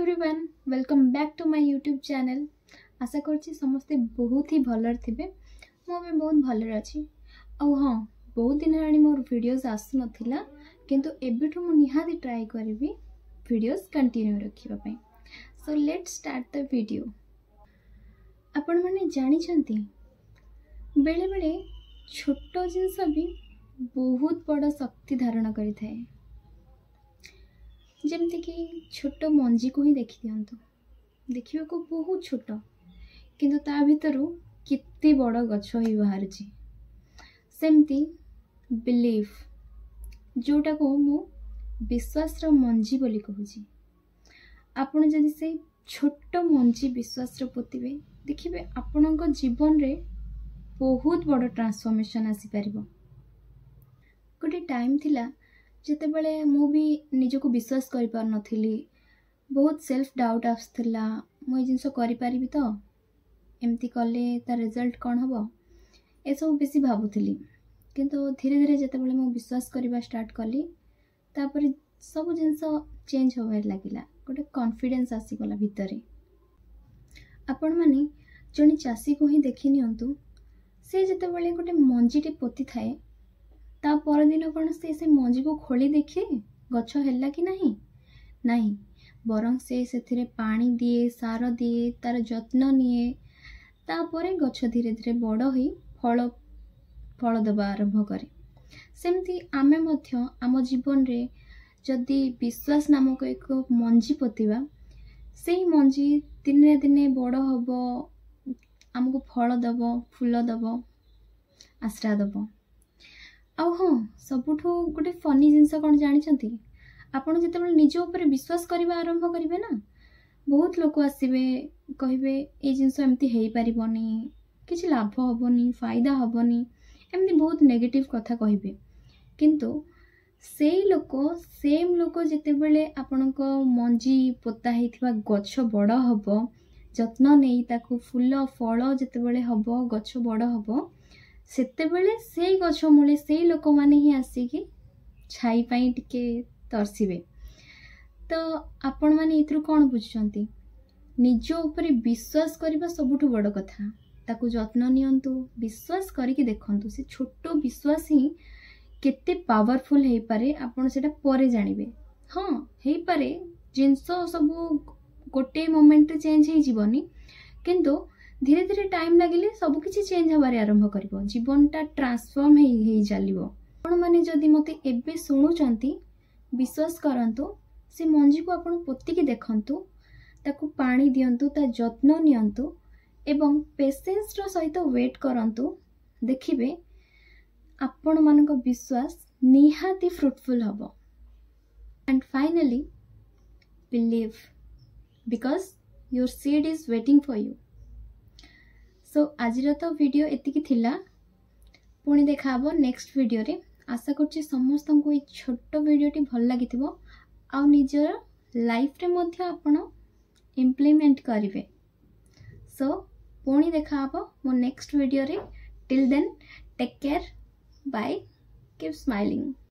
Everyone welcome back to my YouTube channel. आशा करछि समस्ते बहुत ही भलर थिबे। मो भी बहुत भलर अछि। औ हाँ, बहुत दिन हेलाणी मोर वीडियोस आसु नथिला, किंतु एबिठु मु निहाती ट्राई करबी वीडियोस कंटिन्यू रखिबा पई। So let's start the video. आपण माने जानि छंती बेले बेले छोटो जिंस भी बहुत बड़ शक्ति धारण करि थाए। जमती कि छोट मंजी को ही देखी दिंतु, देखा को बहुत छोट किंतु ता भितरु कितने बड़ गछ ही बाहर। सेमती बिलीफ जोटा को मु विश्वास मंजी बोली कहूँ। आपण जदि से छोट मंजी विश्वास पोतिबे देखिबे आपणक जीवन रे बहुत बड़ ट्रांसफॉर्मेशन आसी पारिबो। गोटे टाइम थिला जेतेबेले मु भी निजको विश्वास करि पार नथिली, बहुत सेल्फ डाउट आसथिला। मु ए जिंस करि पारिबि तो, एमती कले ता रिजल्ट कोन हबो, ए सब बेसी भाबुथिली। किंतु धीरे धीरे जेतेबेले मु विश्वास करिबा स्टार्ट कली, तापर सब जिंस चेंज होबार लागिला। गोटे कॉन्फिडेंस आसी गला भितरे। आपण माने जणी चासी को ही देखि नियंतु, से जेतेबेले गोटे मंजीटे पोती थाए, ता पर दिन कौन से मंजी को खोली देखिए गछ हैला कि नहीं नहीं, बरं से पानी दिए, सार दिए, तार जत्न निए, तापरे गछ धीरे धीरे बड़ होई फल देबा आरंभ करे। सेमती आमे मध्य आम जीवन रे जदि विश्वास नामक एक मंजी पोतिबा, सेही मंजी दिने दिने बड़ हबो, आमको फल दबो, फूल दबो, आश्रा दबो। आउ हाँ, सबुठो गोटे फनी जिनस कौन जानी, आपड़ जिते निज उपर विश्वास करने आरंभ करेंगे ना, बहुत लोक आसवे कहे ये जिनस एमती हो पारनी, किसी लाभ हेनी, फायदा हेनी, एमती बहुत नेगेटिव कथा कहे। किंतु से सेम लोक जिते बड़े आपण मंजी पोता होता गछ बड़ हम, जत्न नहीं ताकू फूल फल जिते हम गछ बड़ हम, सेतेबेले से गछ मूले से लोक माने ही आसिकी छाई पाई टिके तरसीबे। तो आपण माने इथरु कोन बुझछंती, निज ऊपर विश्वास करबा सबुठु बड़ कथा। ताकू जत्न नियंतु, विश्वास करिके देखंतु, से छोटो विश्वास ही केते पावरफुल हे पारे आपण सेटा परे जानिबे। हां हे पारे जिंस सब गोटे मोमेंट चेंज हे जीवनी, किंतु धीरे धीरे टाइम लगिले सब किछि चेंज हबारे आरंभ करिवो, जीवनटा ट्रांसफॉर्म हे चलिवो। आपण माने जदि मते एबे सुनुचंती, विश्वास करंतु, से मंजी को आपण पोती के देखंतु, ताकू पानी दियंतु, ता जत्न नियंतु एवं पेशेंस रो सहित वेट करंतु। देखिबे आपण मानक विश्वास निहाती फ्रूटफुल हबो। And finally believe, because your seed is waiting for you. So आजिर तो वीडियो एतिकी थिला, पुणी देखा हबो नेक्स्ट वीडियो रे। आशा करछि समस्त को ये छोटो वीडियोटी भल लागिथिबो, आ निजर लाइफ रे मध्य आपण इम्प्लीमेंट करिवे। सो पुणी देखा हबो मो नेक्स्ट वीडियो रे। Till then take care, bye, keep smiling.